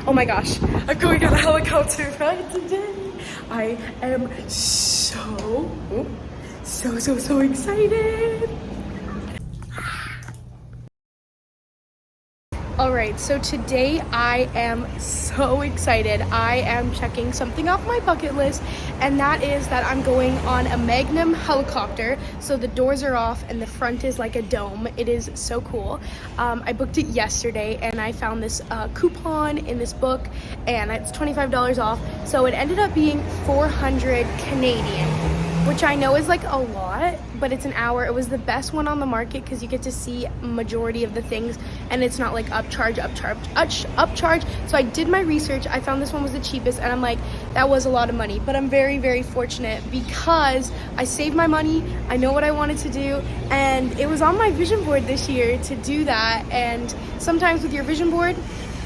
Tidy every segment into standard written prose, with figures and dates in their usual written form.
Oh my gosh, I'm going on a helicopter ride today. I am so excited. Alright, so today I am so excited. I am checking something off my bucket list, and that is that I'm going on a Magnum helicopter. So the doors are off and the front is like a dome. It is so cool. I booked it yesterday and I found this coupon in this book and it's $25 off. So it ended up being 400 Canadian, which I know is like a lot, but it's an hour. It was the best one on the market because you get to see majority of the things and it's not like upcharge. So I did my research. I found this one was the cheapest and I'm like, that was a lot of money, but I'm very fortunate because I saved my money. I know what I wanted to do and it was on my vision board this year to do that. And sometimes with your vision board,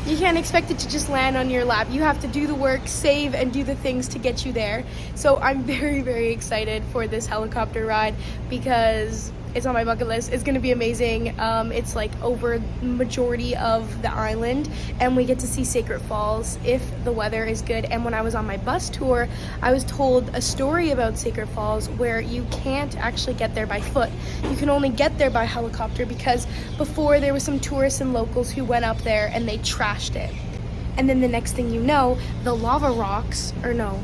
you can't expect it to just land on your lap. You have to do the work, save, and do the things to get you there. So I'm very excited for this helicopter ride because it's on my bucket list. It's gonna be amazing. It's like over majority of the island and we get to see Sacred Falls if the weather is good. And when I was on my bus tour, I was told a story about Sacred Falls where you can't actually get there by foot. You can only get there by helicopter because before there was some tourists and locals who went up there and they trashed it. And then the next thing you know, the lava rocks, or no,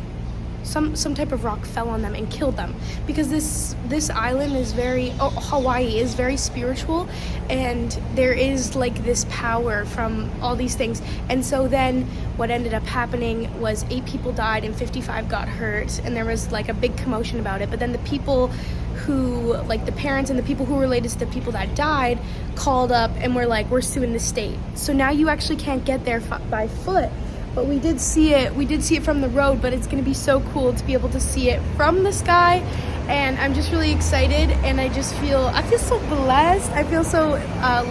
some type of rock fell on them and killed them because this island is Hawaii is very spiritual and there is like this power from all these things. And so then what ended up happening was 8 people died and 55 got hurt and there was like a big commotion about it. But then the people who, like the parents and the people who were related to the people that died, called up and were like, we're suing the state. So now you actually can't get there by foot. But we did see it from the road, but it's gonna be so cool to be able to see it from the sky. And I'm just really excited and I feel so blessed. I feel so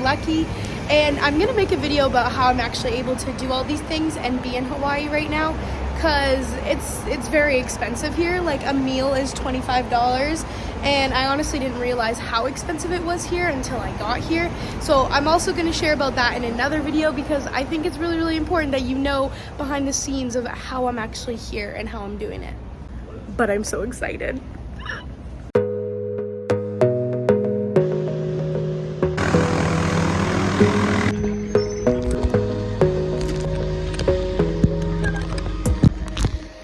lucky. And I'm gonna make a video about how I'm actually able to do all these things and be in Hawaii right now because it's very expensive here. Like a meal is $25 and I honestly didn't realize how expensive it was here until I got here. So I'm also going to share about that in another video because I think it's really important that you know behind the scenes of how I'm actually here and how I'm doing it. But I'm so excited.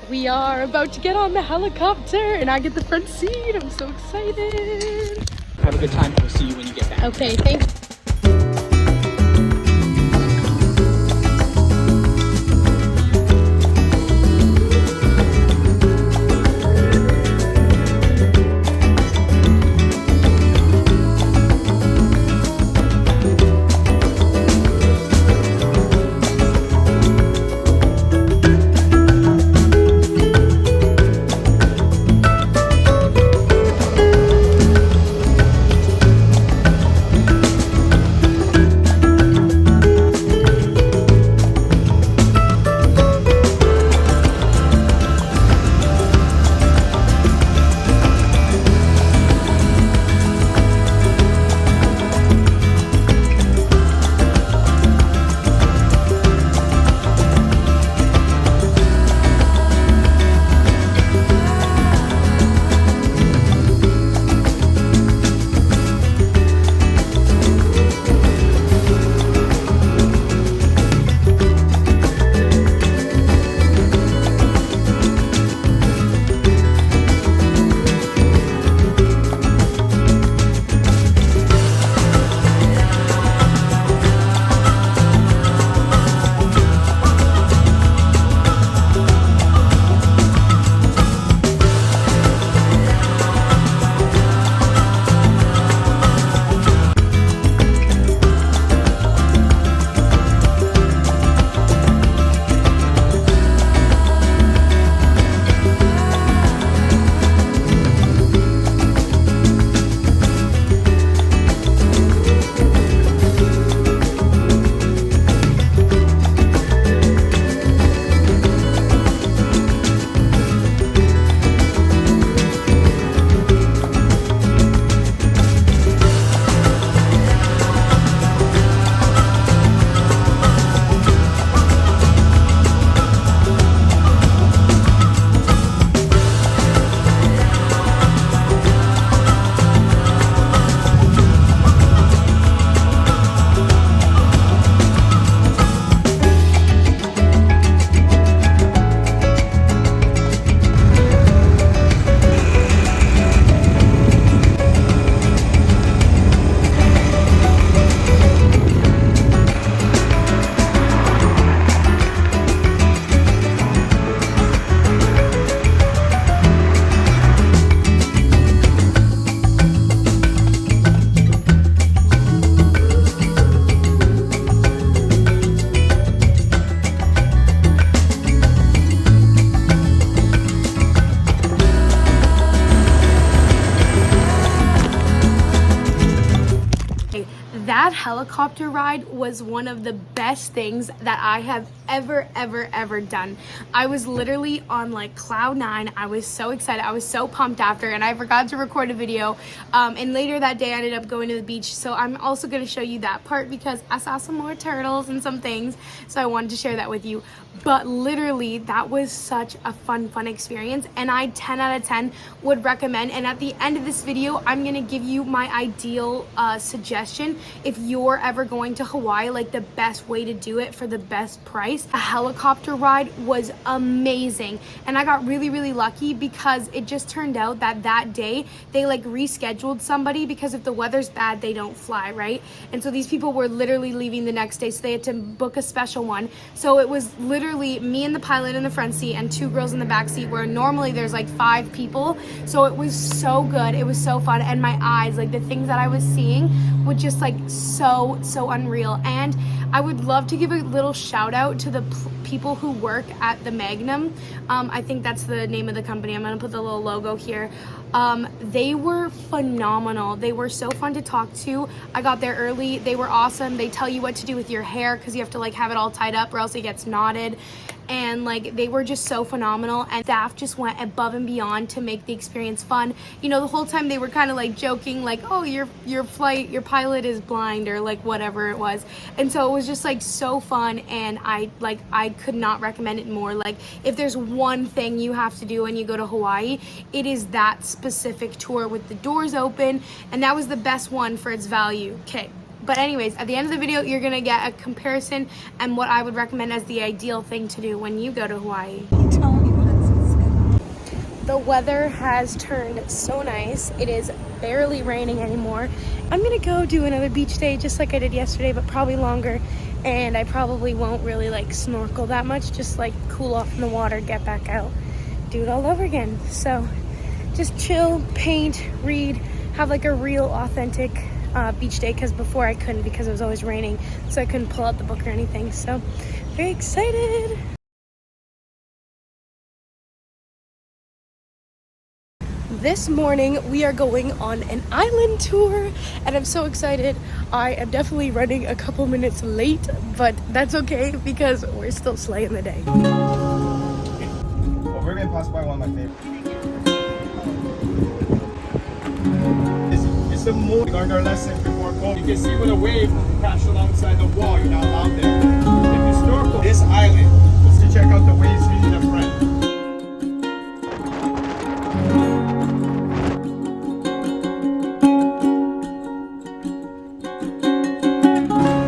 We are about to get on the helicopter and I get the front seat. I'm so excited. Have a good time. We'll see you when you get back. Okay, thanks. helicopter ride was one of the best things that I have ever done. I was literally on like cloud nine. I was so excited. I was so pumped after, and I forgot to record a video. And later that day I ended up going to the beach. So I'm also going to show you that part because I saw some more turtles and some things. So I wanted to share that with you. But literally that was such a fun experience, and I 10 out of 10 would recommend. And at the end of this video I'm going to give you my ideal suggestion if you're ever going to Hawaii, like the best way to do it for the best price. A helicopter ride was amazing, and I got really lucky because it just turned out that that day they like rescheduled somebody because if the weather's bad they don't fly, right? And so these people were literally leaving the next day, so they had to book a special one. So it was literally me and the pilot in the front seat and 2 girls in the back seat, where normally there's like 5 people. So it was so good, it was so fun, and my eyes, like the things that I was seeing were just like so unreal. And I would love to give a little shout out to the people who work at the Magnum. I think that's the name of the company. I'm gonna put the little logo here. They were phenomenal. They were so fun to talk to. I got there early. They were awesome. They tell you what to do with your hair because you have to like have it all tied up or else it gets knotted. And like they were just so phenomenal, and staff just went above and beyond to make the experience fun. You know, the whole time they were kind of like joking like, oh, your pilot is blind, or like whatever it was. And so it was just like so fun, and I could not recommend it more. Like if there's one thing you have to do when you go to Hawaii, it is that specific tour with the doors open, and that was the best one for its value. Okay. But anyways, at the end of the video, you're gonna get a comparison and what I would recommend as the ideal thing to do when you go to Hawaii. The weather has turned so nice. It is barely raining anymore. I'm gonna go do another beach day just like I did yesterday, but probably longer. And I probably won't really like snorkel that much, just like cool off in the water, get back out, do it all over again. So just chill, paint, read, have like a real authentic beach day, because before I couldn't because it was always raining, so I couldn't pull out the book or anything. So very excited. This morning we are going on an island tour, and I'm so excited. I am definitely running a couple minutes late, but that's okay because we're still slaying the day. Well, we're gonna pass by one of my favorites. It's the moon. We learned our lesson before COVID. You can see when a wave crashed alongside the wall, you're not allowed there. If you snorkel this island, just to check out the waves using a friend.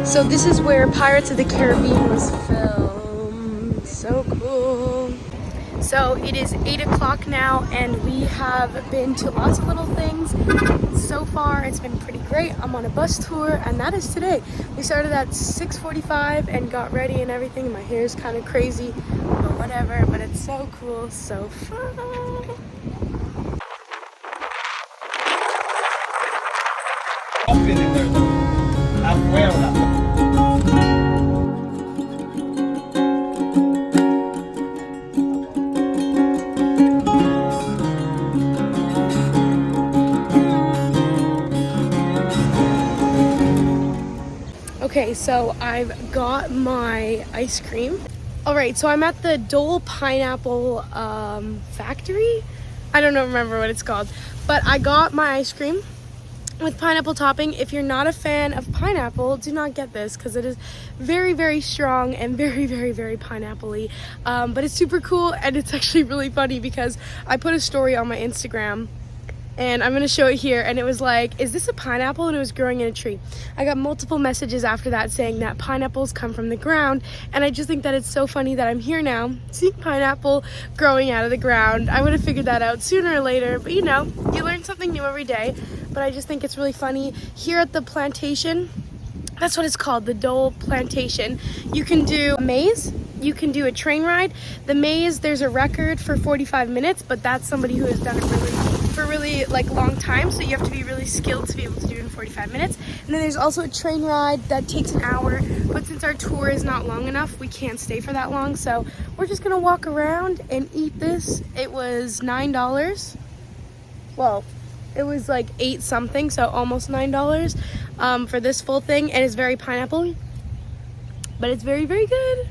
So this is where Pirates of the Caribbean was filmed. So cool. So it is 8 o'clock now, and we have been to lots of little things. So far it's been pretty great. I'm on a bus tour, and that is today. We started at 6:45 and got ready and everything. My hair is kind of crazy, but whatever. But it's so cool, so fun. Open in there though. I'm well now. Okay, so I've got my ice cream. All right, so I'm at the Dole Pineapple factory. I don't remember what it's called, but I got my ice cream with pineapple topping. If you're not a fan of pineapple, do not get this because it is very strong and very pineapple-y. But it's super cool, and it's actually really funny because I put a story on my Instagram, and I'm gonna show it here, and it was like, is this a pineapple? And it was growing in a tree. I got multiple messages after that saying that pineapples come from the ground, and I just think that it's so funny that I'm here now seeing pineapple growing out of the ground. I would have figured that out sooner or later, but you know, you learn something new every day. But I just think it's really funny. Here at the plantation, that's what it's called, the Dole Plantation, you can do a maze, you can do a train ride. The maze, there's a record for 45 minutes, but that's somebody who has done it for really like long time, so you have to be really skilled to be able to do it in 45 minutes. And then there's also a train ride that takes an hour, but since our tour is not long enough, we can't stay for that long, so we're just gonna walk around and eat this. It was $9. Well, it was like 8 something, so almost $9. for this full thing. It is very pineapple, but it's very, very good.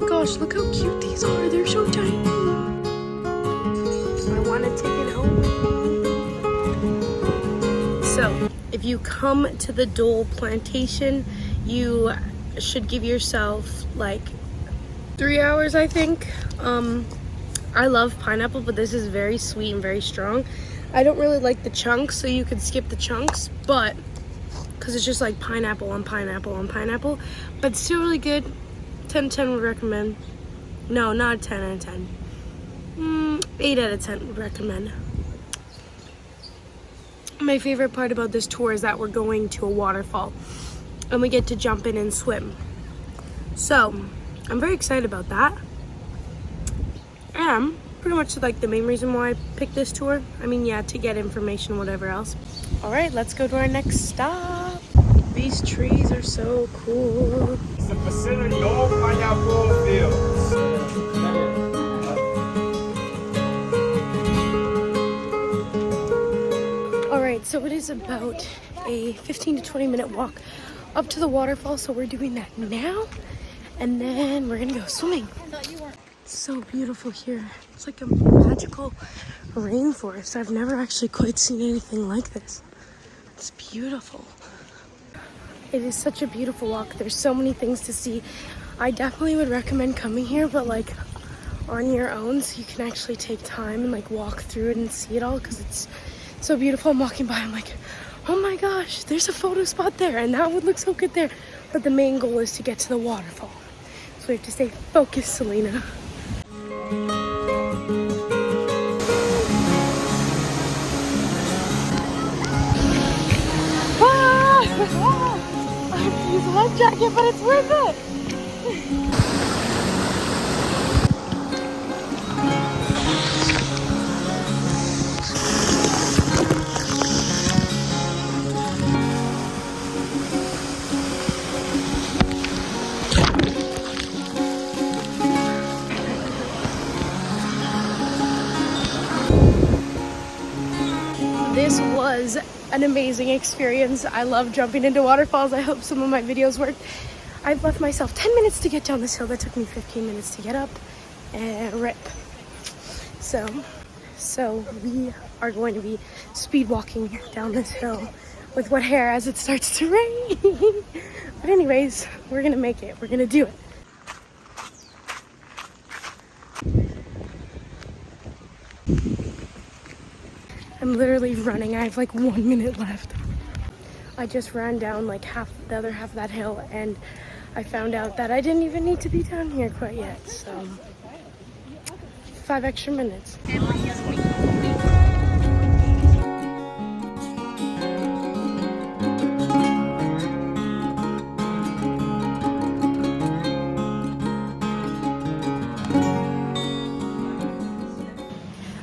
Gosh, look how cute these are. They're so tiny. I want to take it home. So, if you come to the Dole Plantation, you should give yourself like 3 hours, I think. I love pineapple, but this is very sweet and very strong. I don't really like the chunks, so you could skip the chunks, but because it's just like pineapple on pineapple on pineapple, but still really good. 10 out of 10 would recommend. No, not a 10 out of 10. 8 out of 10 would recommend. My favorite part about this tour is that we're going to a waterfall and we get to jump in and swim. So, I'm very excited about that. And pretty much like the main reason why I picked this tour. I mean, yeah, to get information, whatever else. All right, let's go to our next stop. These trees are so cool. It's the facility, no pineapple fields. All right, so it is about a 15 to 20 minute walk up to the waterfall. So we're doing that now. And then we're gonna go swimming. It's so beautiful here. It's like a magical rainforest. I've never actually quite seen anything like this. It's beautiful. It is such a beautiful walk. There's so many things to see. I definitely would recommend coming here, but like on your own, so you can actually take time and like walk through it and see it all, because it's so beautiful. I'm walking by, I'm like, oh my gosh, there's a photo spot there, and that would look so good there. But the main goal is to get to the waterfall. So we have to stay focused, Selena. I have to use a life jacket, but it's worth it. This was an amazing experience. I love jumping into waterfalls. I hope some of my videos worked. I've left myself 10 minutes to get down this hill. That took me 15 minutes to get up and rip. So we are going to be speed walking down this hill with wet hair as it starts to rain. But anyways, we're gonna make it. We're gonna do it. I'm literally running. I have like 1 minute left. I just ran down like the other half of that hill, and I found out that I didn't even need to be down here quite yet. So 5 extra minutes.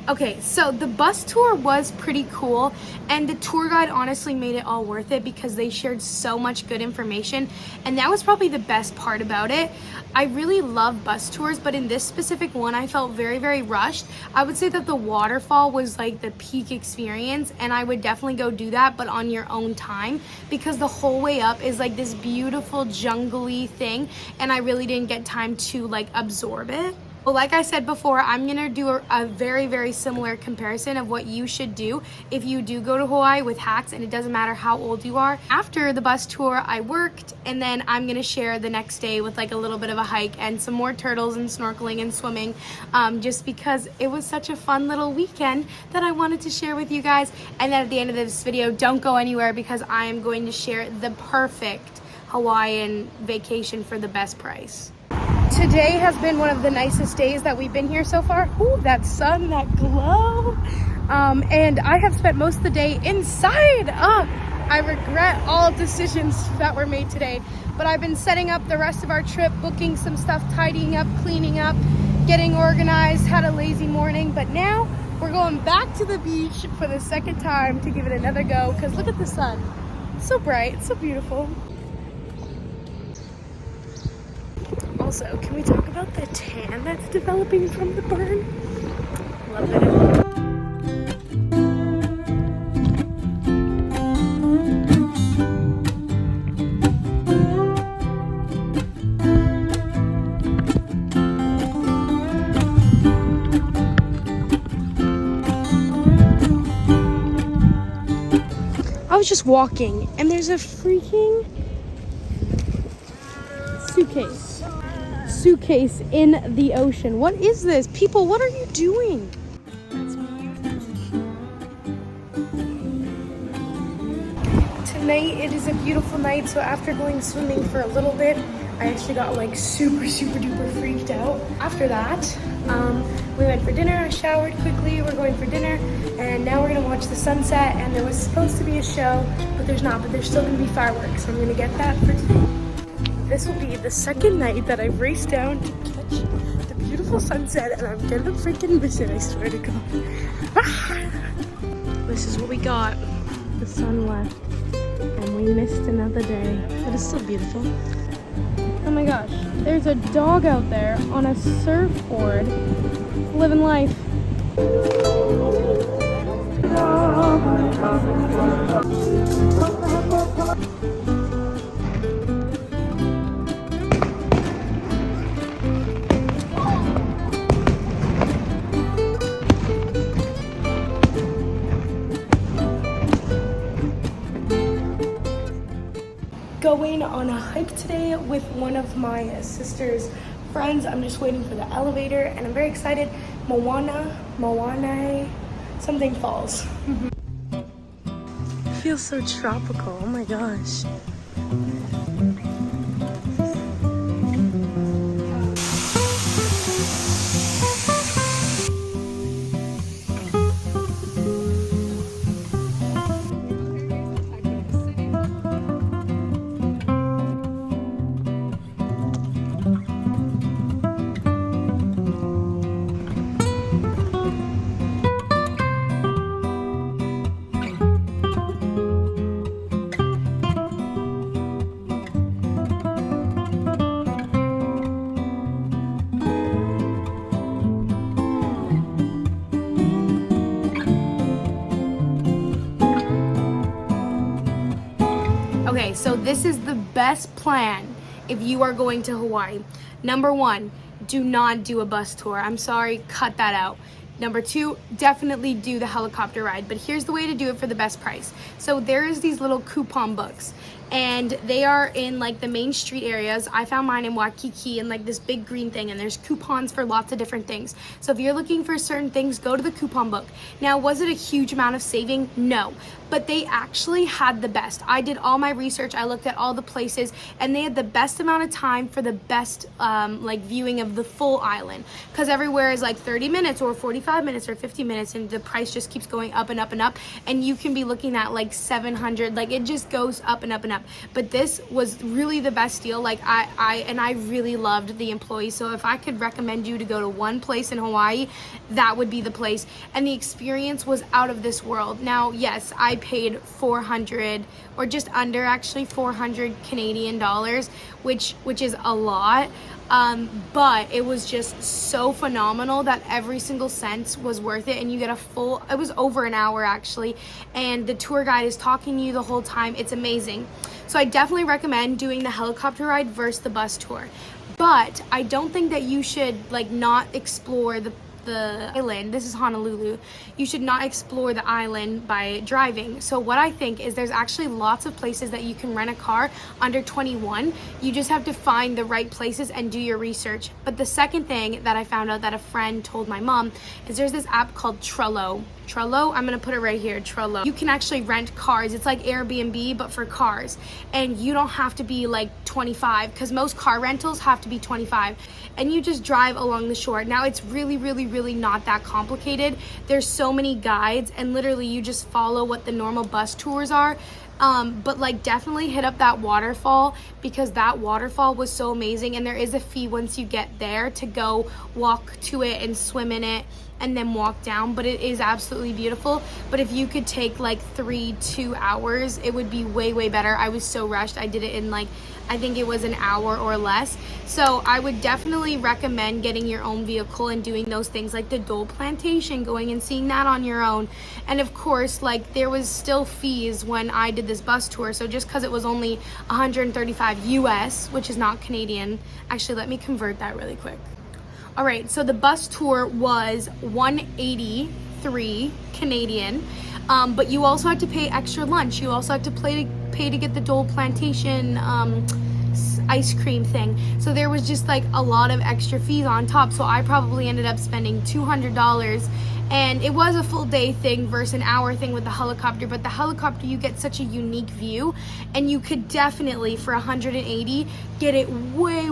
Okay, so the bus tour was pretty cool, and the tour guide honestly made it all worth it because they shared so much good information, and that was probably the best part about it. I really love bus tours, but in this specific one, I felt very, very rushed. I would say that the waterfall was like the peak experience, and I would definitely go do that, but on your own time, because the whole way up is like this beautiful jungly thing, and I really didn't get time to like absorb it. Well, like I said before, I'm gonna do a very, very similar comparison of what you should do if you do go to Hawaii with hacks, and it doesn't matter how old you are. After the bus tour, I worked, and then I'm gonna share the next day with like a little bit of a hike and some more turtles and snorkeling and swimming, just because it was such a fun little weekend that I wanted to share with you guys. And then at the end of this video, don't go anywhere because I am going to share the perfect Hawaiian vacation for the best price. Today has been one of the nicest days that we've been here so far. Ooh, that sun, that glow. And I have spent most of the day inside. I regret all decisions that were made today, but I've been setting up the rest of our trip, booking some stuff, tidying up, cleaning up, getting organized, had a lazy morning, but now we're going back to the beach for the second time to give it another go, because look at the sun. It's so bright, it's so beautiful. Also, can we talk about the tan that's developing from the burn? Love it. I was just walking and there's a freaking suitcase in the ocean. What is this? People, what are you doing? Tonight it is a beautiful night, so after going swimming for a little bit, I actually got like super duper freaked out. After that, we went for dinner, I showered quickly, we're going for dinner, and now we're gonna watch the sunset. And there was supposed to be a show, but there's not, but there's still gonna be fireworks, so I'm gonna get that for today. This will be the second night that I've raced down to catch the beautiful sunset, and I'm gonna freaking miss it, I swear to God. This is what we got. The sun left, and we missed another day, but it's still beautiful. Oh my gosh, there's a dog out there on a surfboard, living life. Going on a hike today with one of my sister's friends. I'm just waiting for the elevator and I'm very excited. Moana, something falls. Feels so tropical, oh my gosh. Okay, so this is the best plan if you are going to Hawaii. Number one, do not do a bus tour. I'm sorry, cut that out. Number two, definitely do the helicopter ride, but here's the way to do it for the best price. So there is these little coupon books, and they are in like the main street areas. I found mine in Waikiki in like this big green thing, and there's coupons for lots of different things. So if you're looking for certain things, go to the coupon book. Now, was it a huge amount of saving? No, but they actually had the best. I did all my research, I looked at all the places, and they had the best amount of time for the best like viewing of the full island, because everywhere is like 30 minutes or 45 minutes or 50 minutes, and the price just keeps going up and up and up, and you can be looking at like 700, like it just goes up and up and up. But this was really the best deal. Like I really loved the employees, so if I could recommend you to go to one place in Hawaii, that would be the place. And the experience was out of this world. Now, yes, I paid 400 or just under actually 400 Canadian dollars, which is a lot. But it was just so phenomenal that every single cent was worth it, and you get a full, it was over an hour actually, and the tour guide is talking to you the whole time. It's amazing. So I definitely recommend doing the helicopter ride versus the bus tour. But I don't think that you should like not explore the island. This is Honolulu. You should not explore the island by driving. So what I think is there's actually lots of places that you can rent a car under 21. You just have to find the right places and do your research. But the second thing that I found out that a friend told my mom is there's this app called Trello, I'm gonna put it right here, Trello. You can actually rent cars. It's like Airbnb, but for cars. And you don't have to be like 25, because most car rentals have to be 25. And you just drive along the shore. Now it's really not that complicated. There's so many guides, and literally you just follow what the normal bus tours are. But like definitely hit up that waterfall because that waterfall was so amazing, and there is a fee once you get there to go walk to it and swim in it and then walk down, but it is absolutely beautiful. But if you could take like 2 hours, it would be way better. I was so rushed. I did it in like, I think it was an hour or less. So I would definitely recommend getting your own vehicle and doing those things like the Dole Plantation, going and seeing that on your own. And of course, like there was still fees when I did this bus tour. So just because it was only 135 US, which is not Canadian, actually let me convert that really quick. All right, so the bus tour was 183 Canadian, but you also had to pay extra lunch. You also had to pay to get the Dole Plantation ice cream thing. So there was just like a lot of extra fees on top. So I probably ended up spending $200. And it was a full day thing versus an hour thing with the helicopter, but the helicopter you get such a unique view, and you could definitely for 180 get it way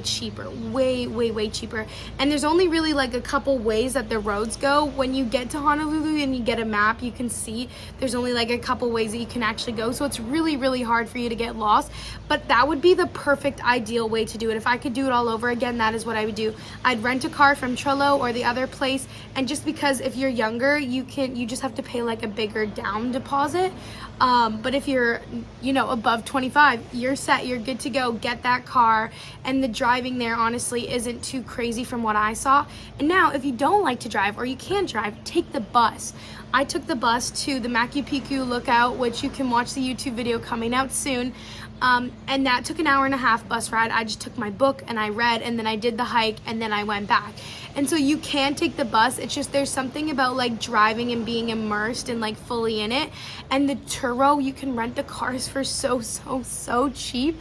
cheaper, way cheaper. And there's only really like a couple ways that the roads go. When you get to Honolulu and you get a map, you can see there's only like a couple ways that you can actually go, so it's really hard for you to get lost. But that would be the perfect ideal way to do it. If I could do it all over again, that is what I would do. I'd rent a car from Trello or the other place. And just because if you're younger, you just have to pay like a bigger down deposit. But if you're, above 25, you're set, you're good to go. Get that car, and the driving there honestly isn't too crazy from what I saw. And now if you don't like to drive or you can't drive, take the bus. I took the bus to the Machu Picchu lookout, which you can watch the YouTube video coming out soon. And that took an hour and a half bus ride. I just took my book and I read, and then I did the hike, and then I went back. And so you can take the bus. It's just there's something about like driving and being immersed and like fully in it. And the Turo, you can rent the cars for so cheap.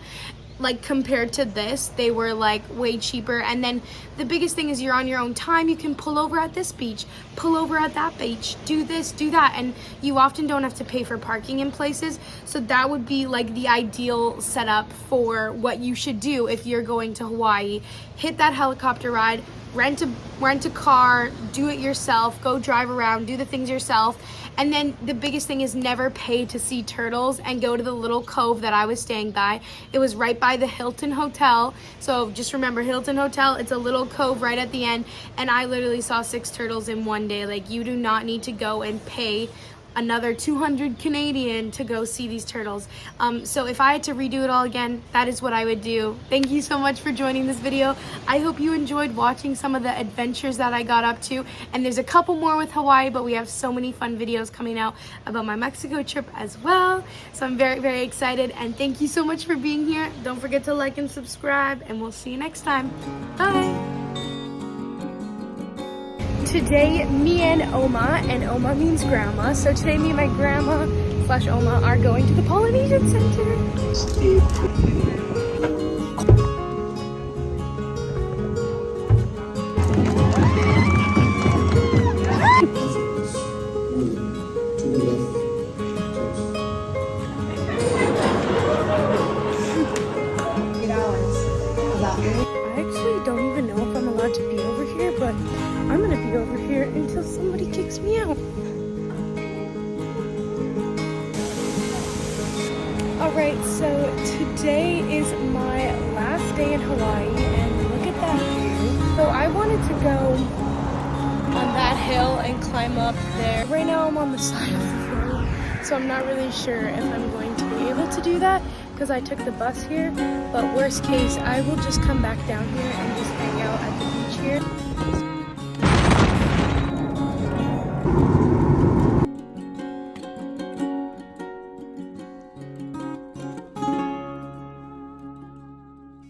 Like compared to this, they were like way cheaper. And then the biggest thing is you're on your own time. You can pull over at this beach, pull over at that beach, do this, do that, and you often don't have to pay for parking in places. So that would be like the ideal setup for what you should do if you're going to Hawaii. Hit that helicopter ride, rent a car, do it yourself, go drive around, do the things yourself. And then the biggest thing is never pay to see turtles, and go to the little cove that I was staying by. It was right by the Hilton Hotel. So just remember, Hilton Hotel, it's a little cove right at the end. And I literally saw 6 turtles in one day. Like, you do not need to go and pay another 200 Canadian to go see these turtles. So if I had to redo it all again, that is what I would do. Thank you so much for joining this video. I hope you enjoyed watching some of the adventures that I got up to. And there's a couple more with Hawaii, but we have so many fun videos coming out about my Mexico trip as well. So I'm very excited, and thank you so much for being here. Don't forget to like and subscribe, and we'll see you next time. Bye! Today, me and Oma means grandma, so today me and my grandma / Oma are going to the Polynesian Center. I actually don't even know if I'm allowed to be over here, but I'm gonna be over here until somebody kicks me out. Alright, so today is my last day in Hawaii, and look at that view. So I wanted to go on that hill and climb up there. Right now I'm on the side of the road, so I'm not really sure if I'm going to be able to do that because I took the bus here. But worst case, I will just come back down here and just hang out at the beach here.